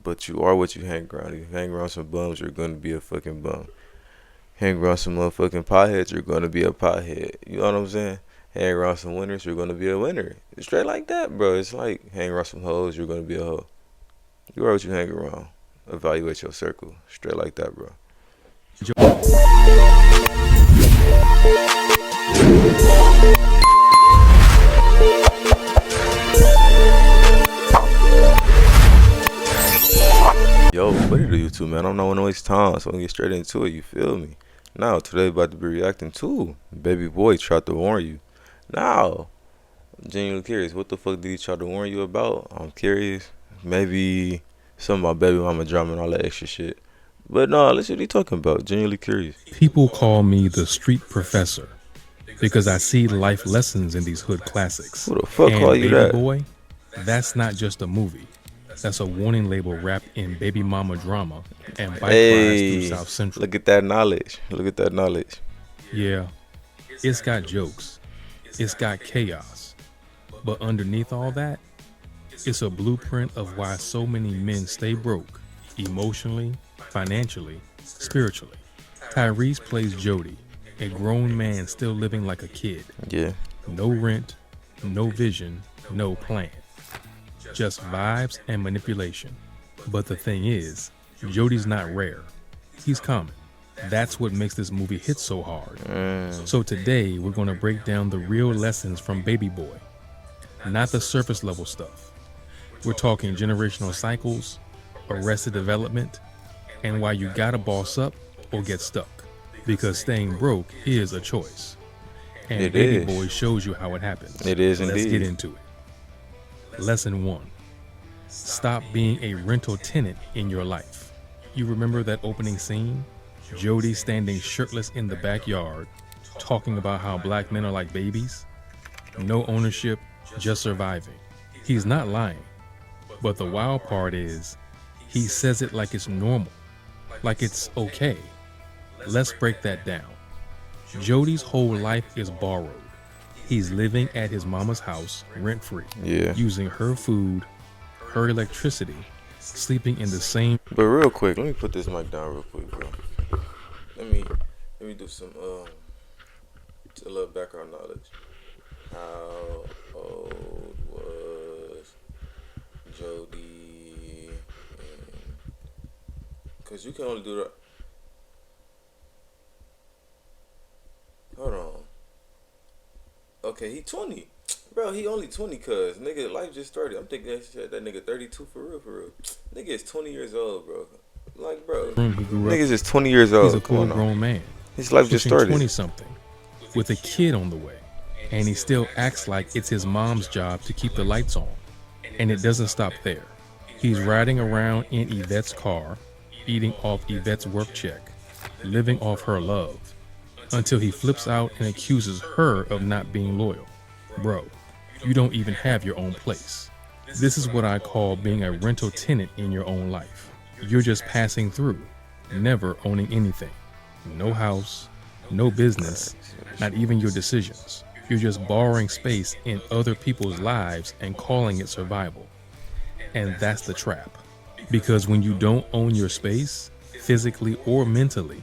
but you are what you hang around. If you hang around some bums, you're gonna be a fucking bum. Hang around some motherfucking potheads, you're gonna be a pothead. You know what I'm saying? Hang around some winners, you're gonna be a winner. It's straight like that, bro. It's like hang around some hoes, you're gonna be a hoe. You are what you hang around. Evaluate your circle. Straight like that, bro. Yo, what do you two, man? I don't want to waste time, so I'm gonna get straight into it. You feel me? Now, today about to be reacting to Baby Boy tried to warn you. Now, I'm genuinely curious. What the fuck did he try to warn you about? I'm curious. Maybe something about baby mama drama and all that extra shit. But no, let's see what he talking about. Genuinely curious. People call me the street professor because I see life lessons in these hood classics. Who the fuck And call you Baby that? Boy, that's not just a movie. That's a warning label wrapped in baby mama drama and bike rides through South Central. Look at that knowledge. Look at that knowledge. Yeah, it's got jokes. It's got chaos. But underneath all that, it's a blueprint of why so many men stay broke, emotionally, financially, spiritually. Tyrese plays Jody, a grown man still living like a kid. Yeah. No rent, no vision, no plan. Just vibes and manipulation. But the thing is, Jody's not rare. He's common. That's what makes this movie hit so hard. So today, we're going to break down the real lessons from Baby Boy. Not the surface level stuff. We're talking generational cycles, arrested development, and why you gotta boss up or get stuck. Because staying broke is a choice. And It Baby is. Boy shows you how it happens. It is Let's indeed. get into it. Lesson 1. Stop being a rental tenant in your life. You remember that opening scene? Jody standing shirtless in the backyard, talking about how black men are like babies. No ownership, just surviving. He's not lying. But the wild part is, he says it like it's normal, like it's okay. Let's break that down. Jody's whole life is borrowed. He's living at his mama's house, rent-free, Yeah. using her food, her electricity, sleeping in the same. But real quick, let me put this mic down real quick, bro. Let me do some a little background knowledge. How old was Jody? Cause you can only do that. Hold on. Okay, he 20. Bro, he only 20 cuz nigga life just started. I'm thinking that nigga 32 for real. Nigga is 20 years old, bro. Like, bro. He grew up. Niggas is 20 years old. He's a Come full on now. grown man. His life just Pushing started. 20-something, with a kid on the way. And he still acts like it's his mom's job to keep the lights on. And it doesn't stop there. He's riding around in Yvette's car, eating off Yvette's work check, living off her love, until he flips out and accuses her of not being loyal. Bro, you don't even have your own place. This is what I call being a rental tenant in your own life. You're just passing through, never owning anything. No house, no business, not even your decisions. You're just borrowing space in other people's lives and calling it survival. And that's the trap. Because when you don't own your space, physically or mentally,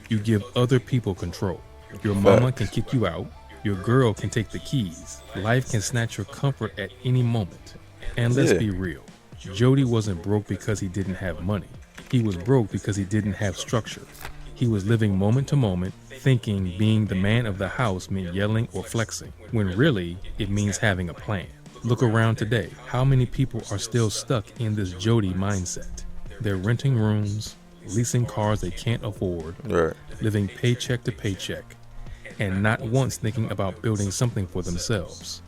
you give other people control. Your mama can kick you out. Your girl can take the keys. Life can snatch your comfort at any moment. And let's be real. Jody wasn't broke because he didn't have money. He was broke because he didn't have structure. He was living moment to moment, thinking being the man of the house meant yelling or flexing, when really it means having a plan. Look around today. How many people are still stuck in this Jody mindset? They're renting rooms, leasing cars they can't afford, Right. living paycheck to paycheck, and not once thinking about building something for themselves.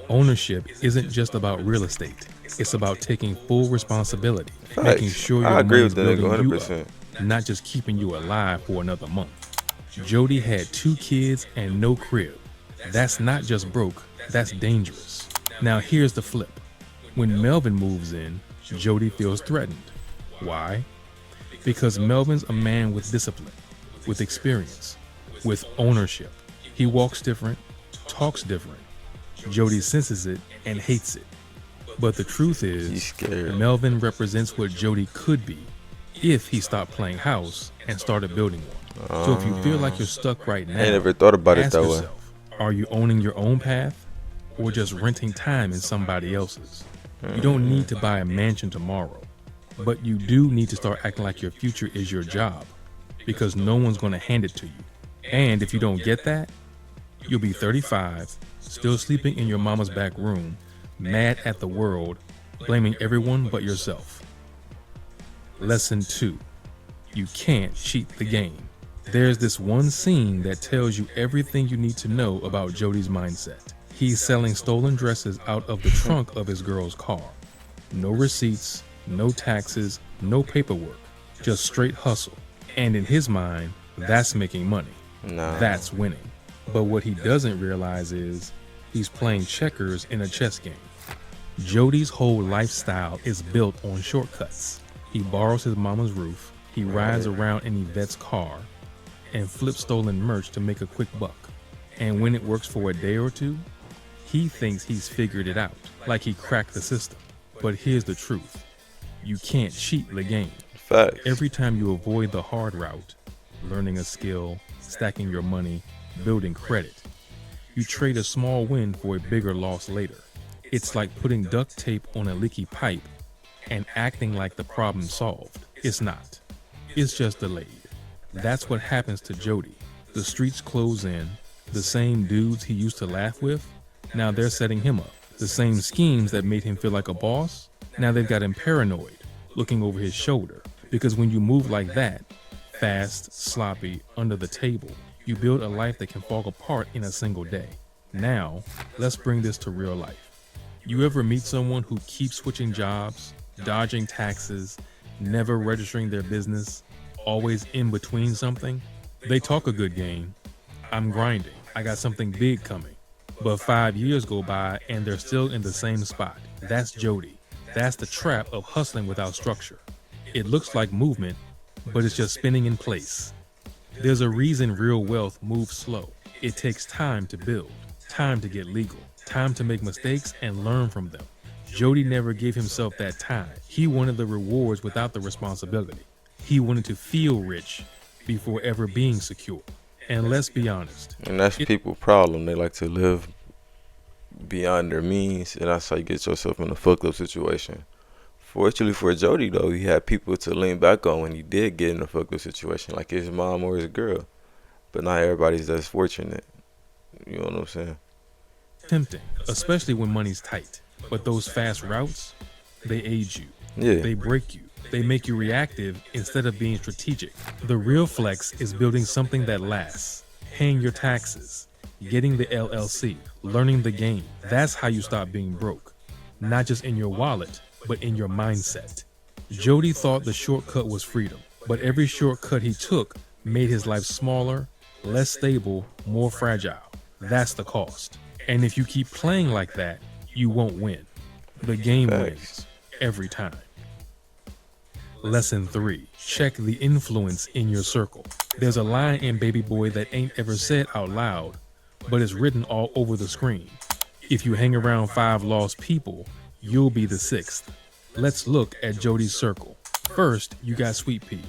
Ownership isn't just about real estate. It's about taking full responsibility, making sure I your agree money's with that nigga building you 100%. up, not just keeping you alive for another month. Jody had 2 kids and no crib. That's not just broke, that's dangerous. Now here's the flip. When Melvin moves in, Jody feels threatened. Why? Because Melvin's a man with discipline, with experience, with ownership. He walks different, talks different. Jody senses it and hates it. But the truth He's is, scared. Melvin represents what Jody could be if he stopped playing house and started building one. So if you feel like you're stuck right I now, ain't never thought about it ask that way. yourself, are you owning your own path or just renting time in somebody else's? You don't need to buy a mansion tomorrow, but you do need to start acting like your future is your job, because no one's going to hand it to you. And if you don't get that, you'll be 35, still sleeping in your mama's back room, mad at the world, blaming everyone but yourself. Lesson 2. You can't cheat the game. There's this one scene that tells you everything you need to know about Jody's mindset. He's selling stolen dresses out of the trunk of his girl's car. No receipts, no taxes, no paperwork, just straight hustle. And in his mind, that's making money. Nah. That's winning. But what he doesn't realize is he's playing checkers in a chess game. Jody's whole lifestyle is built on shortcuts. He borrows his mama's roof, he rides around in Yvette's car, and flips stolen merch to make a quick buck. And when it works for a day or two, he thinks he's figured it out, like he cracked the system. But here's the truth. You can't cheat the game. Facts. Every time you avoid the hard route, learning a skill, stacking your money, building credit, you trade a small win for a bigger loss later. It's like putting duct tape on a leaky pipe and acting like the problem's solved. It's not. It's just delayed. That's what happens to Jody. The streets close in. The same dudes he used to laugh with, now they're setting him up. The same schemes that made him feel like a boss, now they've got him paranoid, looking over his shoulder. Because when you move like that, fast, sloppy, under the table, you build a life that can fall apart in a single day. Now, let's bring this to real life. You ever meet someone who keeps switching jobs, dodging taxes, never registering their business, always in between something? They talk a good game. I'm grinding. I got something big coming. But 5 years go by and they're still in the same spot. That's Jody. That's the trap of hustling without structure. It looks like movement, but it's just spinning in place. There's a reason real wealth moves slow. It takes time to build, time to get legal, time to make mistakes and learn from them. Jody never gave himself that time. He wanted the rewards without the responsibility. He wanted to feel rich before ever being secure. And let's be honest. And that's people's problem. They like to live beyond their means, and that's how you get yourself in a fucked up situation. Fortunately for Jody, though, he had people to lean back on when he did get in a fucked up situation, like his mom or his girl. But not everybody's that fortunate. You know what I'm saying? Tempting, especially when money's tight. But those fast routes, they age you. Yeah. They break you. They make you reactive instead of being strategic. The real flex is building something that lasts. Paying your taxes, getting the LLC, learning the game. That's how you stop being broke. Not just in your wallet, but in your mindset. Jody thought the shortcut was freedom, but every shortcut he took made his life smaller, less stable, more fragile. That's the cost. And if you keep playing like that, you won't win. The game wins every time. Lesson 3. Check the influence in your circle. There's a line in Baby Boy that ain't ever said out loud, but it's written all over the screen. If you hang around 5 lost people, you'll be the 6th. Let's look at Jody's circle. First, you got Sweet Pea.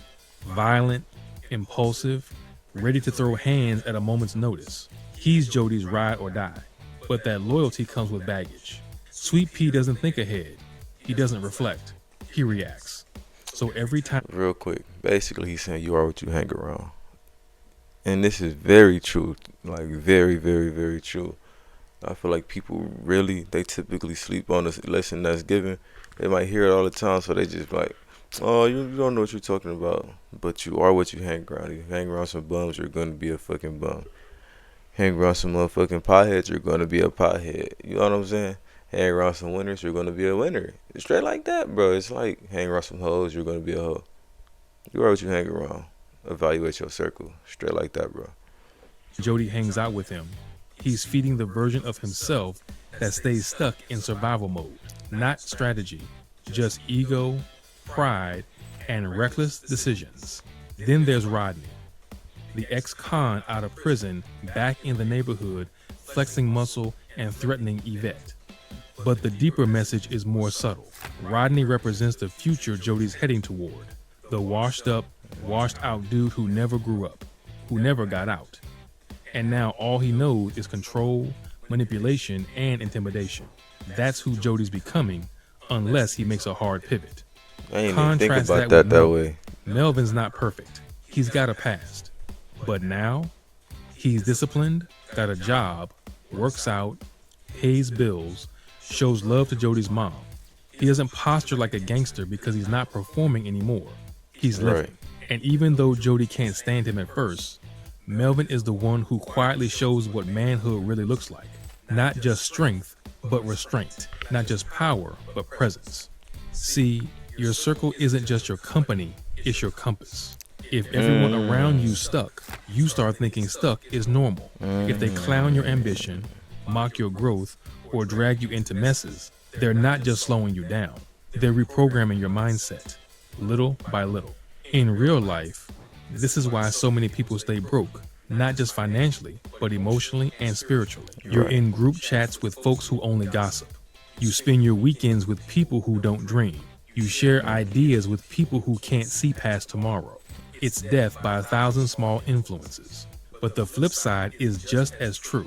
Violent, impulsive, ready to throw hands at a moment's notice. He's Jody's ride or die, but that loyalty comes with baggage. Sweet Pea doesn't think ahead. He doesn't reflect. He reacts. So every time... Real quick, basically he's saying you are what you hang around. And this is very true. Like, very, very, very true. I feel like people really, they typically sleep on the lesson that's given. They might hear it all the time, so they just like, oh, you don't know what you're talking about. But you are what you hang around. If you hang around some bums, you're going to be a fucking bum. Hang around some motherfucking potheads, you're going to be a pothead. You know what I'm saying? Hang around some winners, you're going to be a winner. It's straight like that, bro. It's like hang around some hoes, you're going to be a hoe. You are what you hang around. Evaluate your circle. Straight like that, bro. Jody hangs out with him, he's feeding the version of himself that stays stuck in survival mode. Not strategy, just ego, pride, and reckless decisions. Then there's Rodney, the ex-con out of prison, back in the neighborhood, flexing muscle and threatening Yvette. But the deeper message is more subtle. Rodney represents the future Jody's heading toward. The washed up, washed out dude who never grew up, who never got out. And now all he knows is control, manipulation, and intimidation. That's who Jody's becoming, unless he makes a hard pivot. I ain't even think Contrast about that with that way. Melvin's not perfect. He's got a past. But now, he's disciplined, got a job, works out, pays bills, shows love to Jody's mom. He doesn't posture like a gangster because he's not performing anymore. He's living. Right. And even though Jody can't stand him at first, Melvin is the one who quietly shows what manhood really looks like. Not just strength, but restraint. Not just power, but presence. See, your circle isn't just your company, it's your compass. If everyone around you stuck, you start thinking stuck is normal. If they clown your ambition, mock your growth, or drag you into messes, they're not just slowing you down. They're reprogramming your mindset, little by little. In real life, this is why so many people stay broke, not just financially, but emotionally and spiritually. You're Right. in group chats with folks who only gossip. You spend your weekends with people who don't dream. You share ideas with people who can't see past tomorrow. It's death by 1,000 small influences. But the flip side is just as true.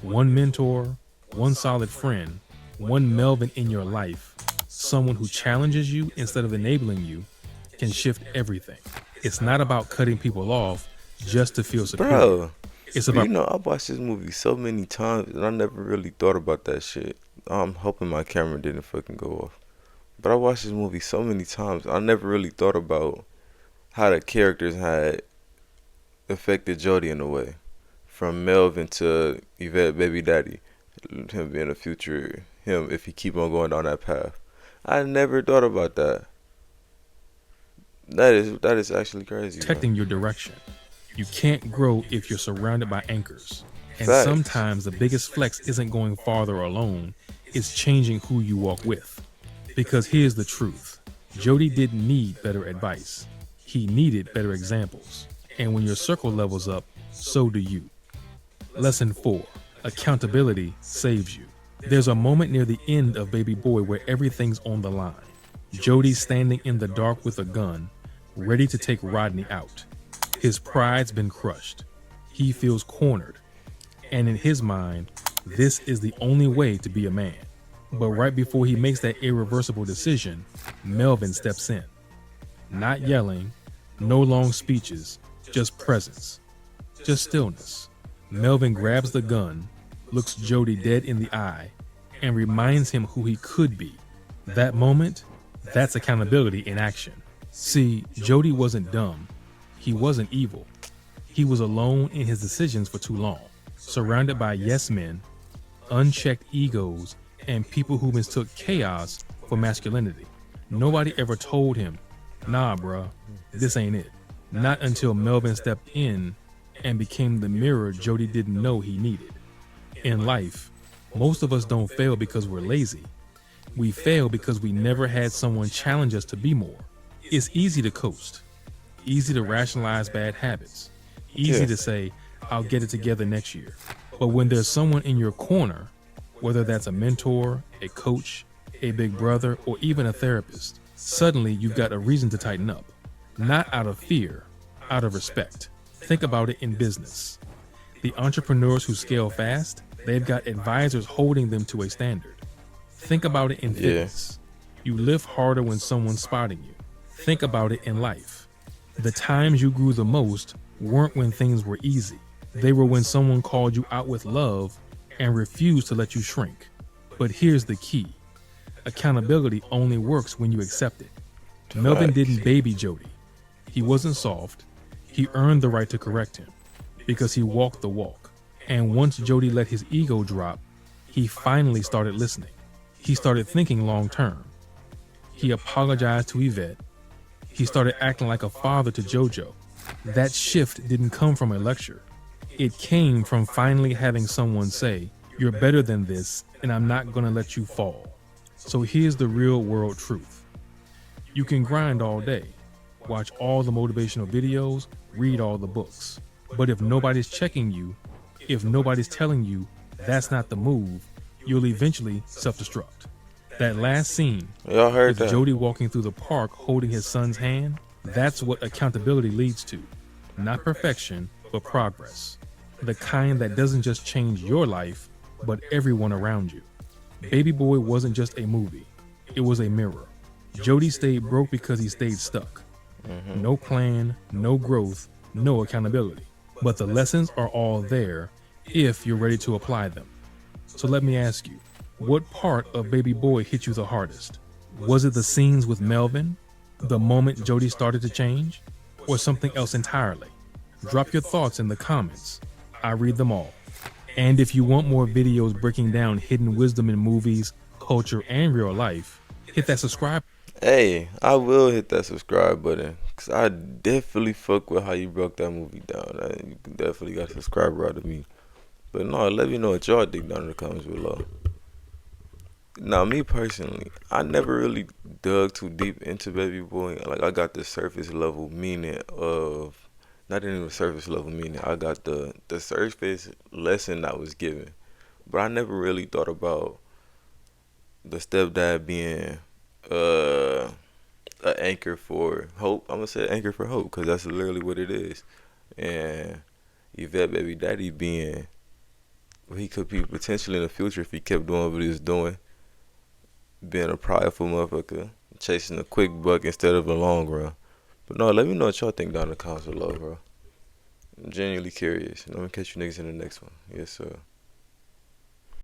One mentor, one solid friend, one Melvin in your life, someone who challenges you instead of enabling you, can shift everything. It's not about cutting people off just to feel superior. Bro, It's about I watched this movie so many times and I never really thought about that shit. I'm hoping my camera didn't fucking go off. But I watched this movie so many times. I never really thought about how the characters had affected Jody in a way. From Melvin to Yvette Baby Daddy. Him being a future him if he keep on going down that path. I never thought about that. That is actually crazy. Man. protecting your direction. You can't grow if you're surrounded by anchors. And Facts. sometimes the biggest flex isn't going farther alone, it's changing who you walk with. Because here's the truth. Jody didn't need better advice. He needed better examples. And when your circle levels up, so do you. Lesson 4. Accountability saves you. There's a moment near the end of Baby Boy where everything's on the line. Jody's standing in the dark with a gun, ready to take Rodney out. His pride's been crushed. He feels cornered. And in his mind, this is the only way to be a man. But right before he makes that irreversible decision, Melvin steps in. Not yelling, no long speeches, just presence, just stillness. Melvin grabs the gun, looks Jody dead in the eye, and reminds him who he could be. That moment, that's accountability in action. See, Jody wasn't dumb. He wasn't evil. He was alone in his decisions for too long, surrounded by yes men, unchecked egos, and people who mistook chaos for masculinity. Nobody ever told him, nah, bruh, this ain't it. Not until Melvin stepped in and became the mirror Jody didn't know he needed. In life, most of us don't fail because we're lazy. We fail because we never had someone challenge us to be more. It's easy to coast, easy to rationalize bad habits, easy Yeah. to say, I'll get it together next year. But when there's someone in your corner, whether that's a mentor, a coach, a big brother, or even a therapist, suddenly you've got a reason to tighten up. Not out of fear, out of respect. Think about it in business. The entrepreneurs who scale fast, they've got advisors holding them to a standard. Think about it in fitness. You lift harder when someone's spotting you. Think about it in life. The times you grew the most weren't when things were easy. They were when someone called you out with love and refused to let you shrink. But here's the key. Accountability only works when you accept it. Melvin Facts. didn't baby Jody. He wasn't soft. He earned the right to correct him because he walked the walk. And once Jody let his ego drop, he finally started listening. He started thinking long term. He apologized to Yvette. He started acting like a father to JoJo. That shift didn't come from a lecture. It came from finally having someone say, you're better than this, and I'm not gonna let you fall. So here's the real world truth. You can grind all day, watch all the motivational videos, read all the books. But if nobody's checking you, if nobody's telling you that's not the move, you'll eventually self-destruct. That last scene Y'all heard with that? Jody walking through the park holding his son's hand, that's what accountability leads to. Not perfection, but progress. The kind that doesn't just change your life, but everyone around you. Baby Boy wasn't just a movie. It was a mirror. Jody stayed broke because he stayed stuck. No plan, no growth, no accountability. But the lessons are all there if you're ready to apply them. So let me ask you, what part of Baby Boy hit you the hardest? Was it the scenes with Melvin, the moment Jody started to change, or something else entirely? Drop your thoughts in the comments. I read them all. And if you want more videos breaking down hidden wisdom in movies, culture, and real life, hit that subscribe. Hey, I will hit that subscribe button because I definitely fuck with how you broke that movie down. You definitely got a subscriber out of me. But no, let me know what y'all think down in the comments below. Now, me personally, I never really dug too deep into Baby Boy. Like, I got the surface level meaning of, not even the surface level meaning, I got the surface lesson that was given. But I never really thought about the stepdad being an anchor for hope. I'm gonna say anchor for hope because that's literally what it is. And Yvette baby daddy being what he could be potentially in the future if he kept doing what he was doing, being a prideful motherfucker, chasing a quick buck instead of a long run. But no, let me know what y'all think down in the comments below, bro. I'm genuinely curious. And I'm gonna catch you niggas in the next one. Yes, sir.